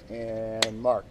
And mark.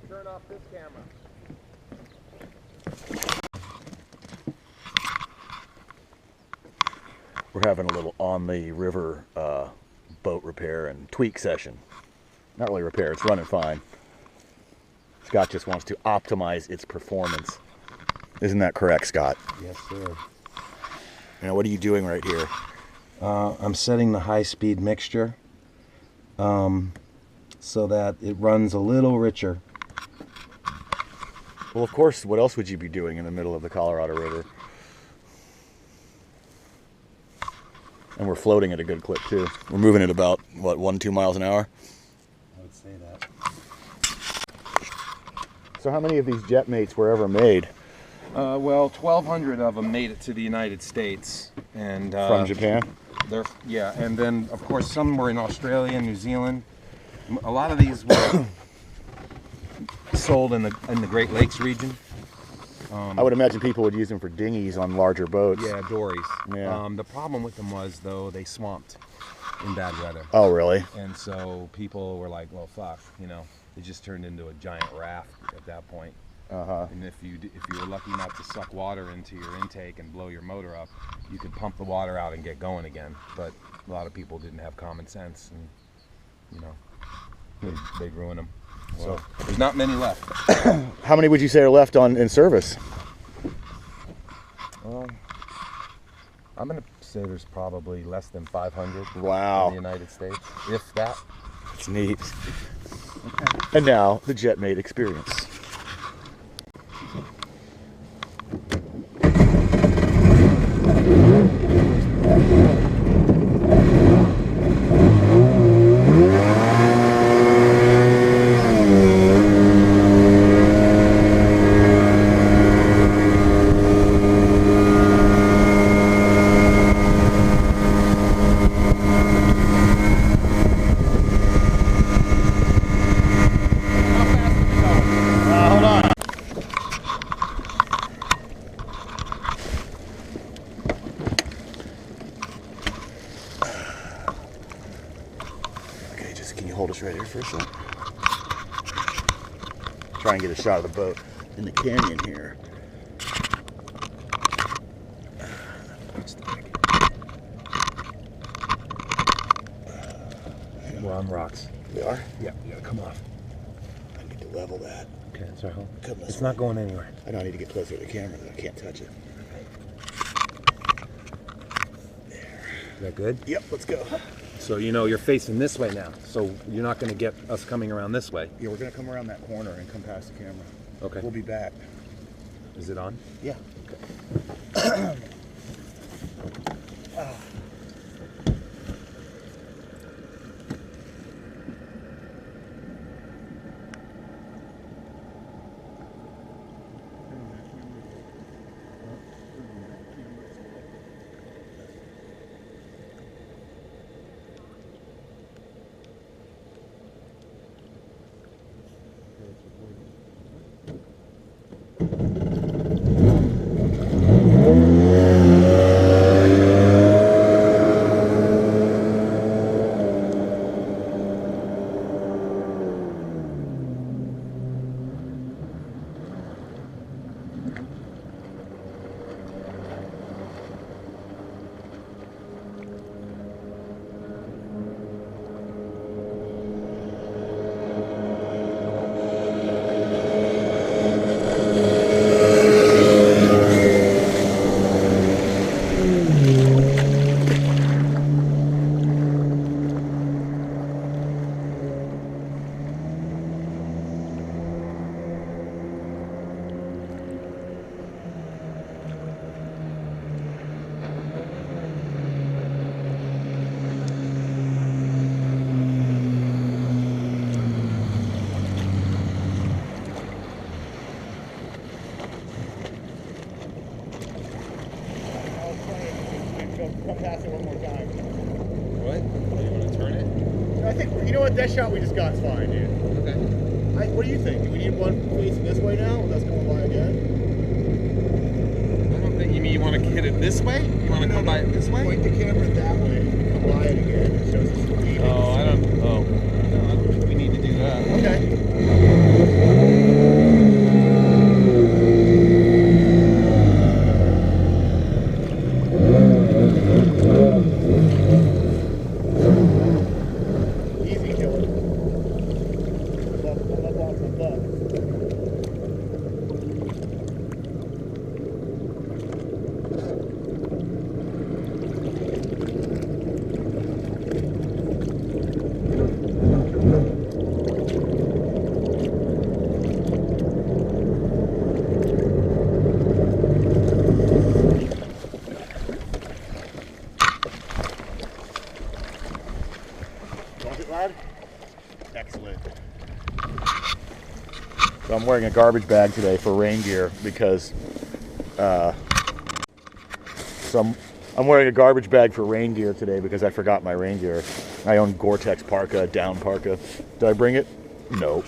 Turn off this camera. We're having a little on the river boat repair and tweak session. Not really repair, it's running fine. Scott just wants to optimize its performance. Isn't that correct, Scott? Yes, sir. Now, what are you doing right here? I'm setting the high-speed mixture so that it runs a little richer. Well, of course, what else would you be doing in the middle of the Colorado River? And we're floating at a good clip, too. We're moving at about, what, 1-2 miles an hour? I would say that. So how many of these jet mates were ever made? Well, 1,200 of them made it to the United States. And from Japan? Yeah, and then, of course, some were in Australia and New Zealand. A lot of these were sold in the Great Lakes region. I would imagine people would use them for dinghies on larger boats. Yeah, dories. Yeah. The problem with them was, though, they swamped in bad weather. Oh, really? And so people were like, well, fuck, you know, it just turned into a giant raft at that point. And if you were lucky not to suck water into your intake and blow your motor up, you could pump the water out and get going again. But a lot of people didn't have common sense, and you know, they'd ruin them. So there's not many left. How many would you say are left in service? Well, I'm gonna say there's probably less than 500. Wow. In the United States, if that. It's neat. And now the JetMate experience. Hold us right here for a second. Try and get a shot of the boat in the canyon here. We're on rocks. We are? Yeah, you gotta come off. I need to level that. Okay, that's right. It's way. not going anywhere. I know I need to get closer to the camera, but I can't touch it. There. Is that good? Yep, let's go. So you know you're facing this way now, so you're not going to get us coming around this way. Yeah, we're going to come around that corner and come past the camera. Okay. We'll be back. Is it on? Yeah. Okay. think, you know what, that shot we just got is fine, dude. Okay. What do you think? Do we need one facing this way now? Or that's going by again? I don't think, you mean you want to hit it this way? You want to come by it this way? Point the camera that way, come by it again. It shows us leaving. Oh, I don't think we need to do that. Okay. Easy killer. Up. Got it, lad? Excellent. So I'm wearing a garbage bag today for rain gear because I'm wearing a garbage bag for rain gear today because I forgot my rain gear. I own Gore-Tex parka, down parka. Did I bring it? No.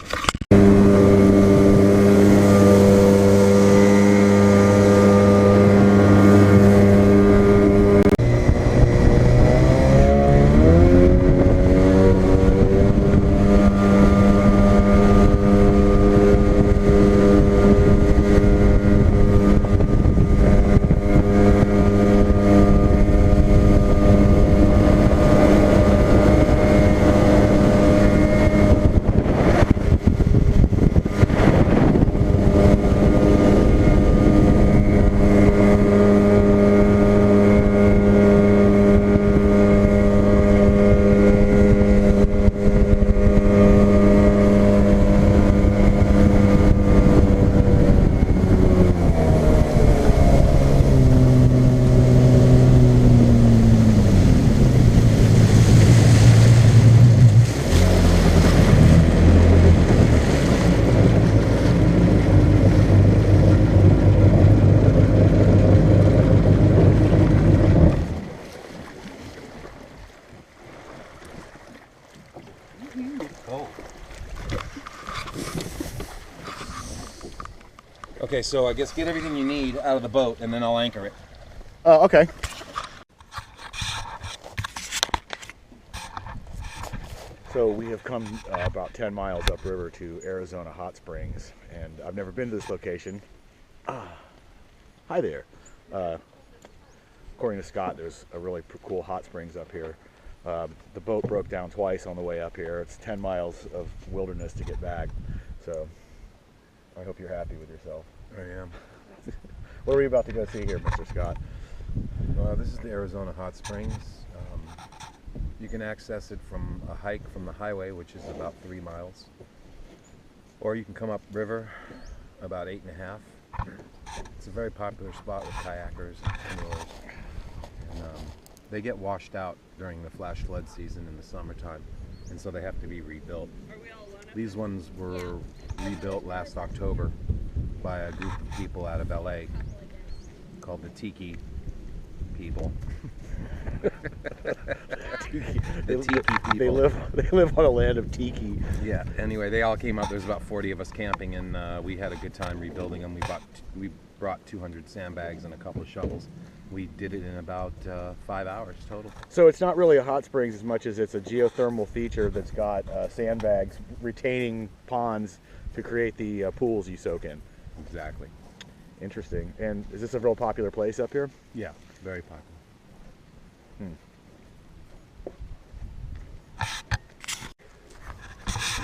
Okay, so I guess get everything you need out of the boat and then I'll anchor it. Okay. So we have come about 10 miles upriver to Arizona Hot Springs, and I've never been to this location. Hi there. According to Scott, there's a really cool hot springs up here. The boat broke down twice on the way up here. It's 10 miles of wilderness to get back, so I hope you're happy with yourself. I am. What are we about to go see here, Mr. Scott? Well, this is the Arizona Hot Springs. You can access it from a hike from the highway, which is about 3 miles. Or you can come up river, about 8.5. It's a very popular spot with kayakers and canoers. And they get washed out during the flash flood season in the summertime, and so they have to be rebuilt. These ones were rebuilt last October by a group of people out of LA called the Tiki people. The Tiki people. They live on a land of tiki. Yeah. Anyway, they all came up. There's about 40 of us camping, and we had a good time rebuilding them. We brought 200 sandbags and a couple of shovels. We did it in about 5 hours total. So it's not really a hot springs as much as it's a geothermal feature that's got sandbags retaining ponds to create the pools you soak in. Exactly. Interesting. And is this a real popular place up here? Yeah, very popular.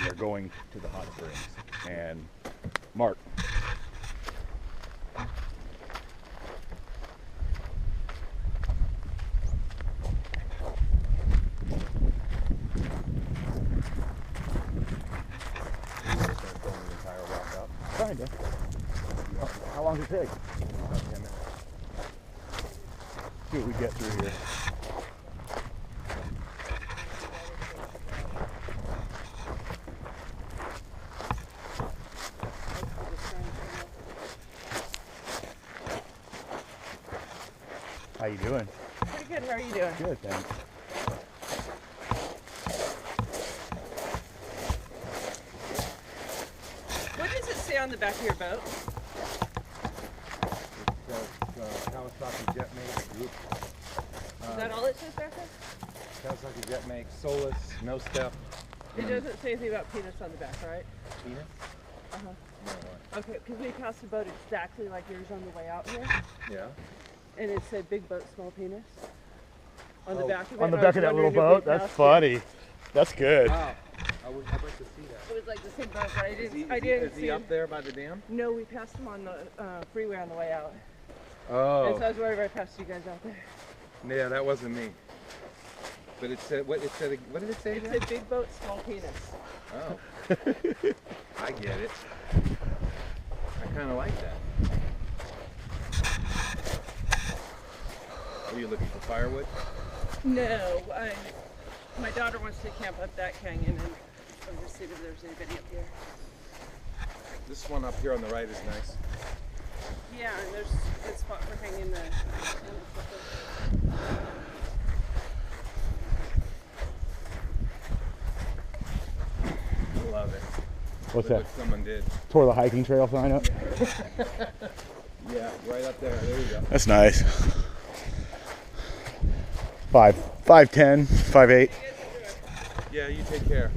We are going to the hot springs. And Mark. Kinda. How long does it take? About 10 minutes. See what we get through here. How you doing? Pretty good. How are you doing? Good, thanks. on the back of your boat? Kawasaki Jetmate group. Is that all it says back there? Kawasaki Jetmate, Solus, no step. It doesn't say anything about penis on the back, right? Penis? Uh-huh. No, what? Okay, because we passed a boat exactly like yours on the way out here, Yeah. and it said big boat, small penis on the Oh, back of it. On the and I back was of that little wondering if boat? we That's passed it. funny. That's good. Wow. I'd like to see that. It was like the same boat, but I Is he, didn't is see he him. up there by the dam? No, we passed him on the freeway on the way out. Oh. And so I was worried if I passed you guys out there. Yeah, that wasn't me. But it said, what did it say It again? said big boat, small penis. Oh. I get it. I kind of like that. Are you looking for firewood? No, my daughter wants to camp up that canyon, and I'm just seeing if there's anybody up here. This one up here on the right is nice. Yeah, and there's a good spot for hanging the I love it. What's Look that? what someone did. Tore the hiking trail sign up? Yeah, right up there. There you go. That's nice. 5'10", 5'8". Yeah, you take care.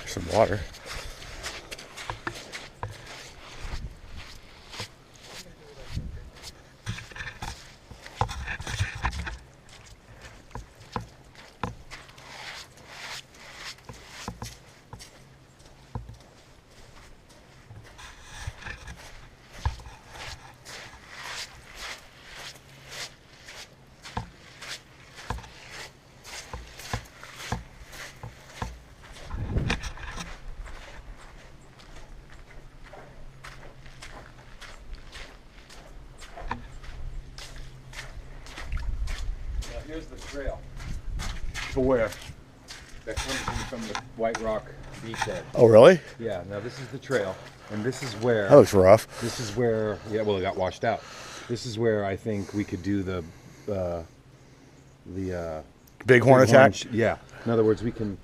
Some water. Now here's the trail For where? that comes in from the White Rock beachhead. Oh, really? Yeah, now this is the trail, and this is where That looks rough. this is where well, it got washed out. This is where I think we could do the Bighorn attack? Yeah. In other words, we can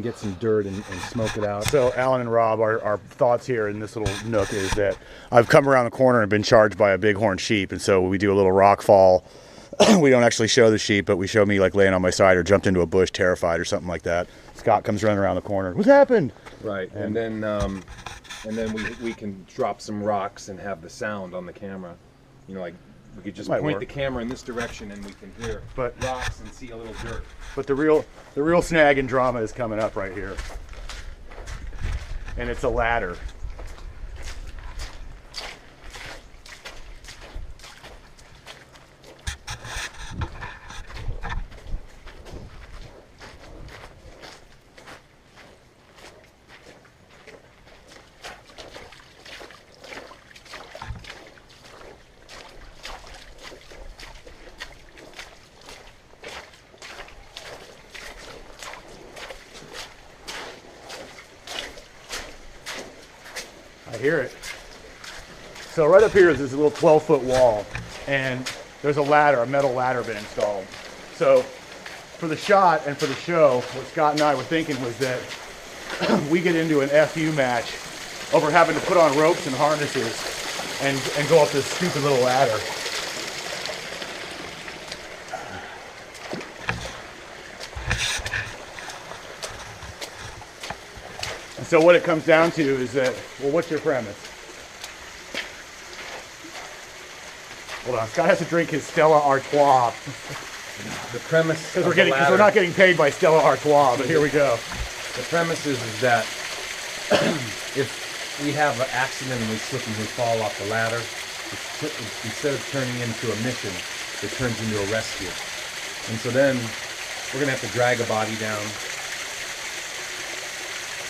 get some dirt and smoke it out. So Alan and Rob, our thoughts here in this little nook is that I've come around the corner and been charged by a bighorn sheep, and so we do a little rock fall. We don't actually show the sheep, but we show me like laying on my side or jumped into a bush terrified or something like that. Scott comes running around the corner. What's happened? Right, and then we can drop some rocks and have the sound on the camera. You know, like we could just Might point work. the camera in this direction and we can hear But- rocks and see a little dirt. But the real snag and drama is coming up right here. And it's a ladder. I hear it. So right up here is this little 12-foot wall, and there's a ladder, a metal ladder been installed. So for the shot and for the show, what Scott and I were thinking was that we get into an FU match over having to put on ropes and harnesses and go up this stupid little ladder. And so what it comes down to is that, well, what's your premise? Hold on, Scott has to drink his Stella Artois The premise because we're not getting paid by Stella Artois. But here we go. The premise is that if we have an accident and we slip and we fall off the ladder, instead of turning into a mission, it turns into a rescue. And so then we're gonna have to drag a body down,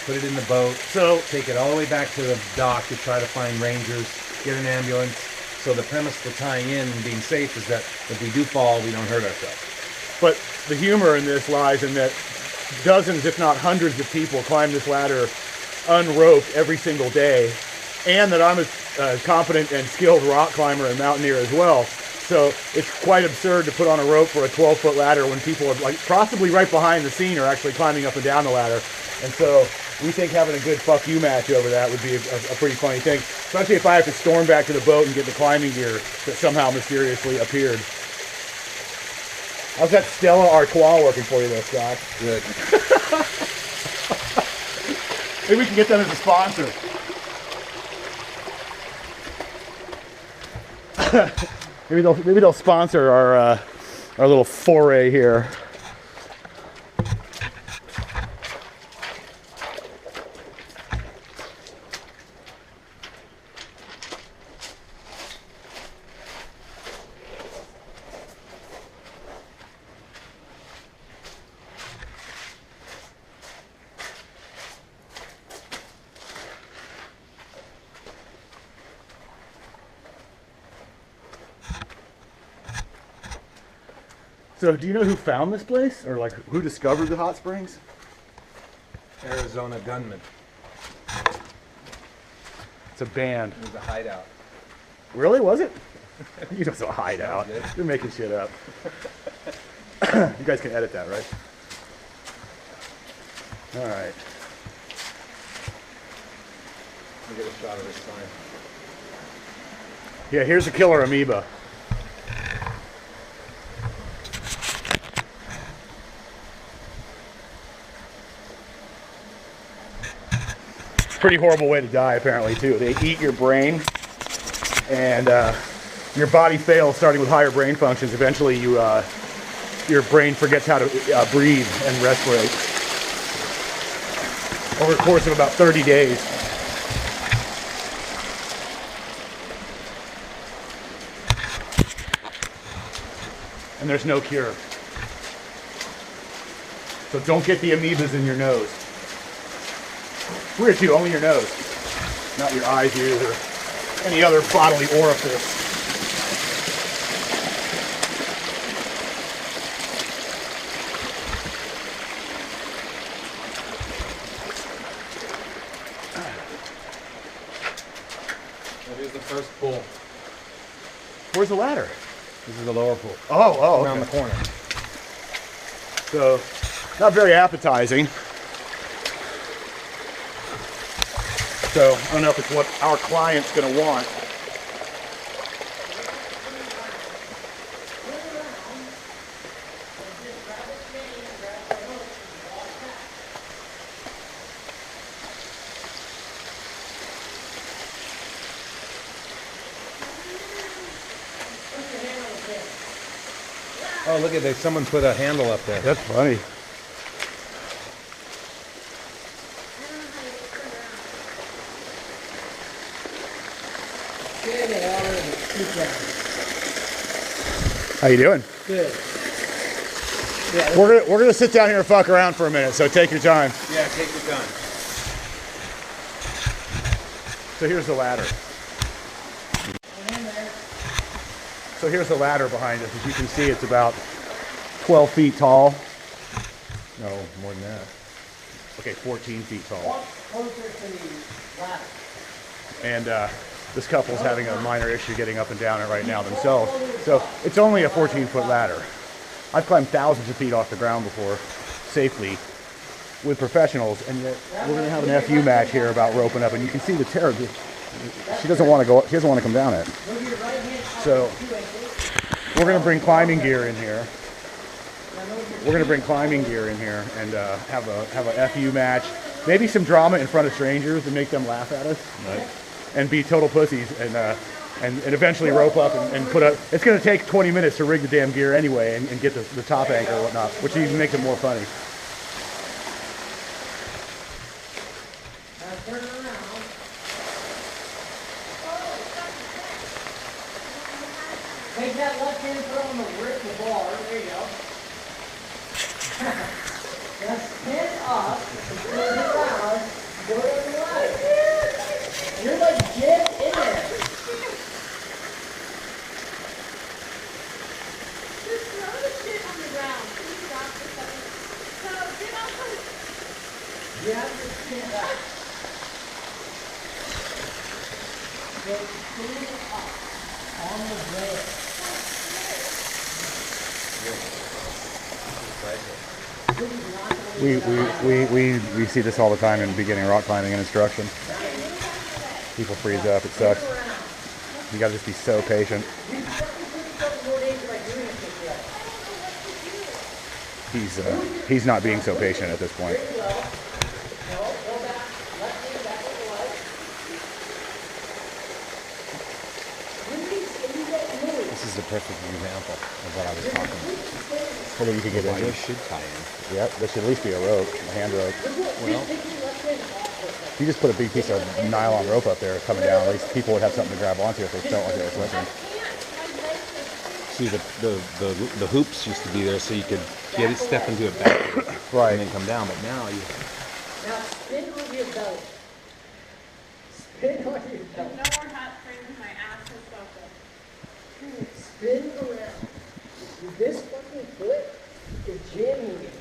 put it in the boat, So take it all the way back to the dock to try to find rangers, get an ambulance. So the premise for tying in and being safe is that if we do fall, we don't hurt ourselves. but the humor in this lies in that dozens, if not hundreds of people climb this ladder unroped every single day, and that I'm a competent and skilled rock climber and mountaineer as well. So it's quite absurd to put on a rope for a 12-foot ladder when people are like possibly right behind the scene are actually climbing up and down the ladder. And so we think having a good fuck you match over that would be a pretty funny thing, especially if I have to storm back to the boat and get the climbing gear that somehow mysteriously appeared. How's that Stella Artois working for you though, Scott? Good. Maybe we can get them as a sponsor. maybe they'll sponsor our little foray here. So do you know who found this place? Or like who discovered the hot springs? Arizona gunman. It's a band. It was a hideout. Really? Was it? You know, it's a hideout. You're making shit up. You guys can edit that, right? All right. Let me get a shot of this sign. Yeah, here's a killer amoeba. Pretty horrible way to die, apparently, too. They eat your brain, and your body fails, starting with higher brain functions. Eventually, your brain forgets how to breathe and respirate over the course of about 30 days. And there's no cure. So don't get the amoebas in your nose. Weird too, only your nose, not your eyes, ears, or any other bodily orifice. Here's the first pool. Where's the ladder? This is the lower pool. Oh, Around okay. the corner. So, not very appetizing. So, I don't know if it's what our client's going to want. Oh, look at that. Someone put a handle up there. That's funny. How you doing? Good. We're gonna sit down here and fuck around for a minute, so take your time. Yeah, take your time. So here's the ladder. So here's the ladder behind us. As you can see, it's about 12 feet tall. No, more than that. Okay, 14 feet tall. Walk closer to the ladder. And this couple's having a minor issue getting up and down it right now themselves. So it's only a 14-foot ladder. I've climbed thousands of feet off the ground before, safely, with professionals, and yet we're going to have an FU match here about roping up, and you can see the terror. She doesn't want to go. She doesn't want to come down it. So we're going to bring climbing gear in here. We're going to bring climbing gear in here and have a FU match. Maybe some drama in front of strangers to make them laugh at us, right? And be total pussies and eventually rope up and put up. It's going to take 20 minutes to rig the damn gear anyway and get the top anchor and whatnot, which even makes it more funny. Now turn around. Take that left hand, throw on the bar. There you go. Now stand up, turn around, go to the ladder. You're like, get in there. Just throw the shit on the ground. Please stop for a second. So get off of You have to stand up. Go clean up on the rail. We see this all the time in beginning rock climbing and instruction. People freeze up. It sucks. You gotta just be so patient. He's not being so patient at this point. This is a perfect example of what I was talking about. So that you can get in. You should tie in. Yep, there should at least be a rope, a hand rope. Well, You just put a big piece of nylon rope up there coming down. At least people would have something to grab onto if they felt like they were slipping. see, the hoops used to be there so you could get it, step into it backwards, Right. and then come down. But now you. Now spin on your belly. Spin on your belly. No more hot springs, my ass is so good. Spin around. This fucking foot is jamming it.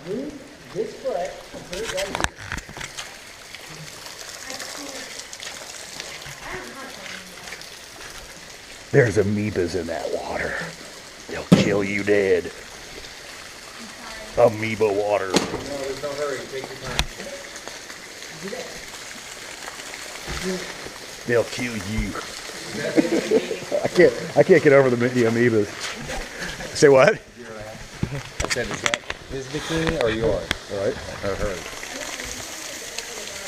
Move this foot until it doesn't. There's amoebas in that water. They'll kill you dead. Amoeba water. No, there's no hurry. Take your time. They'll kill you. I can't get over the amoebas. Say what? I said, is that his bikini or yours? All right. Or hers?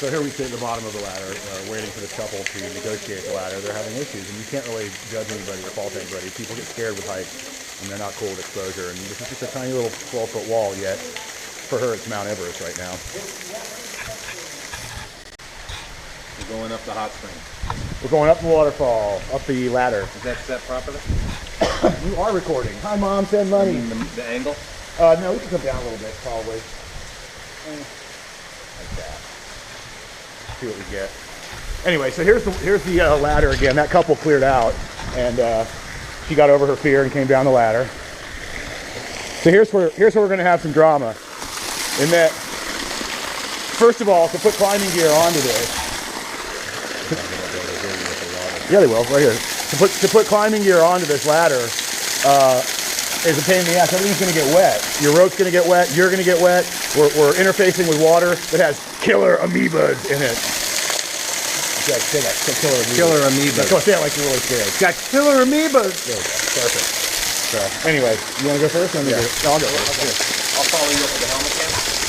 So here we sit at the bottom of the ladder, waiting for this couple to negotiate the ladder. They're having issues, and you can't really judge anybody or fault anybody. People get scared with heights, and they're not cool with exposure. And this is just a tiny little 12-foot wall, yet for her it's Mount Everest right now. We're going up the hot spring. We're going up the waterfall, up the ladder. Is that set properly? You are recording. Hi, Mom. Send money. The angle? No, we can come down a little bit, probably. Like that. See what we get. Anyway, so here's the ladder again. That couple cleared out, and she got over her fear and came down the ladder. So here's where we're going to have some drama. In that, first of all, to put climbing gear onto this. Yeah, they will. Right here. To put climbing gear onto this ladder is a pain in the ass. Everything's going to get wet. Your rope's going to get wet. You're going to get wet. We're interfacing with water that has killer amoebas in it. Yeah, say that. Say killer amoebas. Killer amoebas. Go say it like you're really scared. It's got killer amoebas. There we go. Perfect. So, anyway, you want to go first? Or I'll go first. Okay. I'll follow you up with the helmet cam.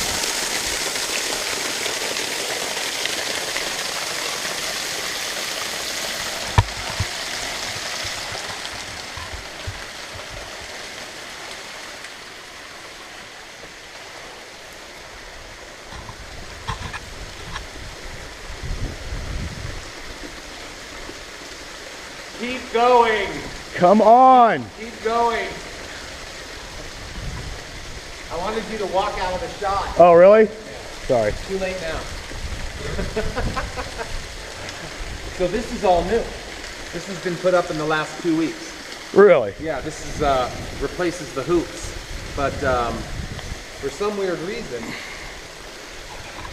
Keep going. Come on. Keep going. I wanted you to walk out of the shot. Oh, really? Sorry. Too late now. So this is all new. This has been put up in the last 2 weeks. Really? Yeah, this is replaces the hoops, but for some weird reason,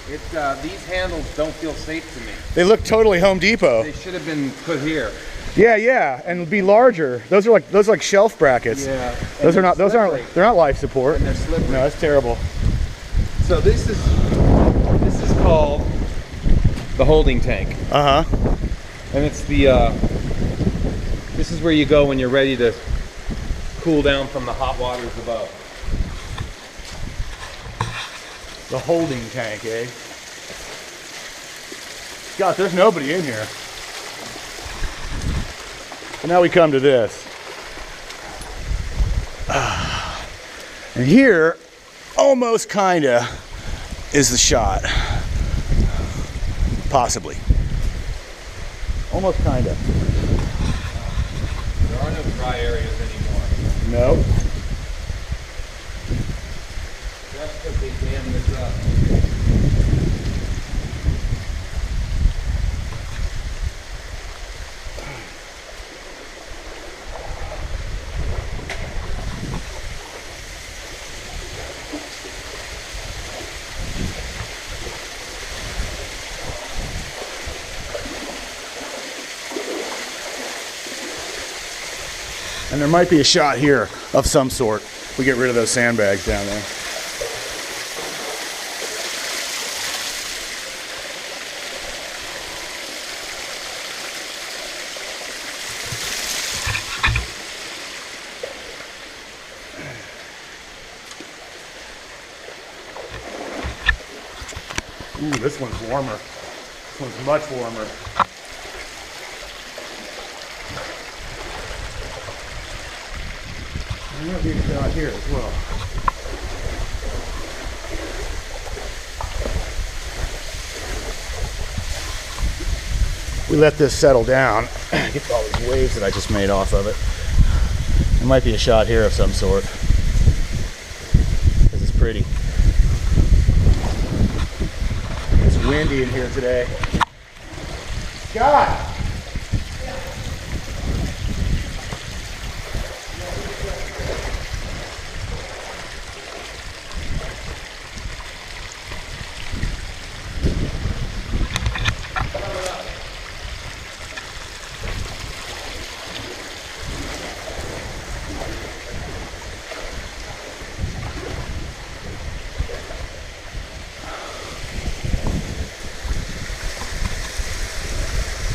these handles don't feel safe to me. They look totally Home Depot. They should have been put here. Yeah, and be larger. Those are like shelf brackets. Yeah. Those are not. They're not life support. And they're slippery. No, that's terrible. So this is called the holding tank, Uh huh. and it's the this is where you go when you're ready to cool down from the hot waters above. The holding tank, eh? God, there's nobody in here. So now we come to this. And here, almost kinda, is the shot. Possibly. Almost kinda. There are no dry areas anymore. No. That's because they dammed this up. And there might be a shot here of some sort. We get rid of those sandbags down there. Ooh, this one's warmer. This one's much warmer. There might be a shot here as well. We let this settle down. Get all these waves that I just made off of it. There might be a shot here of some sort. This is pretty. It's windy in here today. Scott!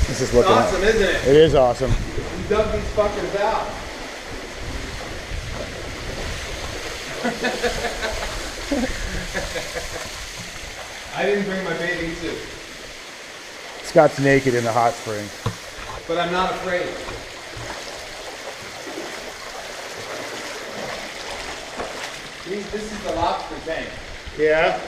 This is looking awesome, isn't it? It is awesome. You dug these fuckers out. I didn't bring my bathing suit, Scott's naked in the hot spring. but I'm not afraid. This is the lobster tank. Yeah.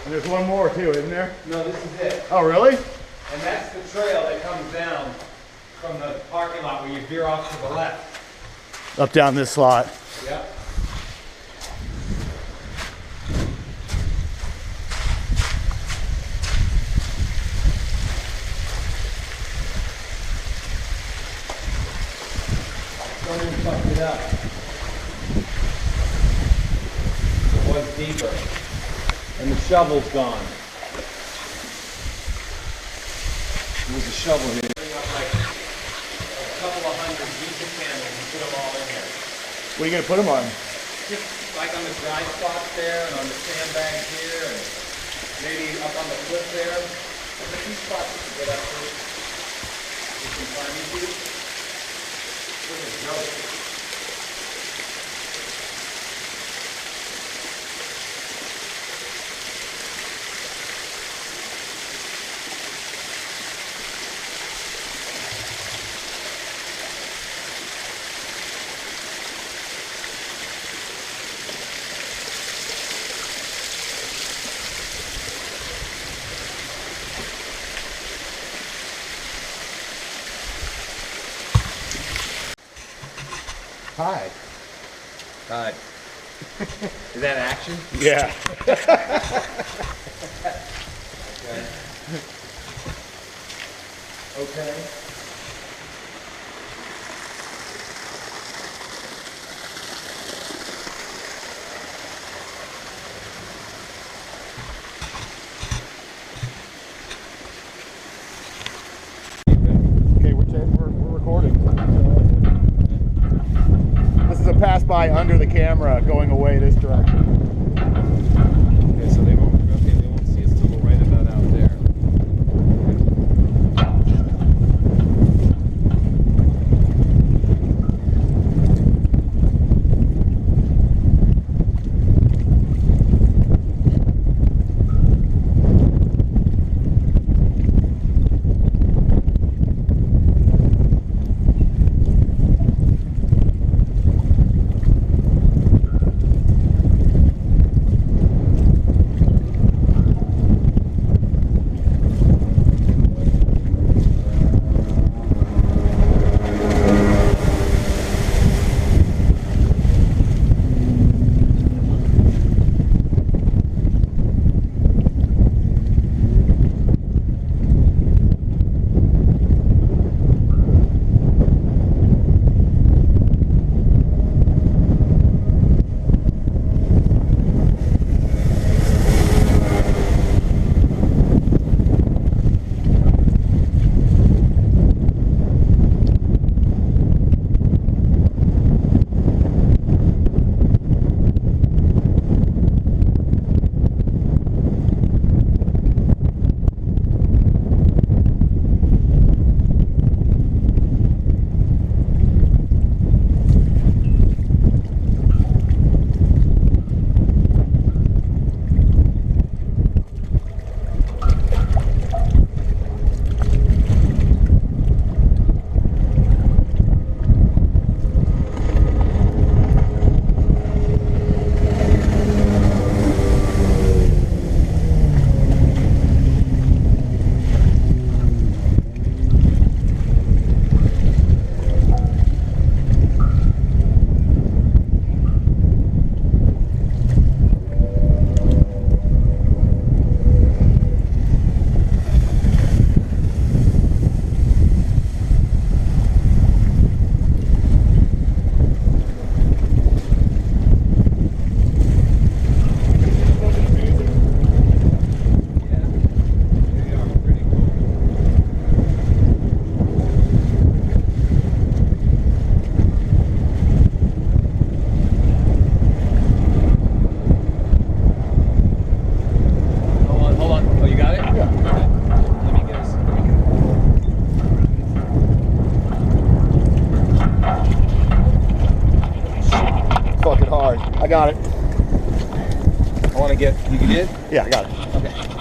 And there's one more too, isn't there? No, this is it. Oh, really? And that's the trail that comes down from the parking lot where you veer off to the left. Up down this slot. Yep. Someone fucked it up. It was deeper. And the shovel's gone. There was a shovel here. Bring up like a couple of hundred decent candles and put them all in here. What are you gonna put them on? Just like on the dry spots there and on the sandbags here and maybe up on the cliff there. There's a few spots you can get up to. If you find me to. Look at Joe. Hi. Hi. Is that action? Yeah. Okay. Okay, we're recording. This is a pass by under the camera going away this direction. Okay, so they won't see us till we're right about out there. hard. I got it. I want to get. You did? Yeah, I got it. Okay.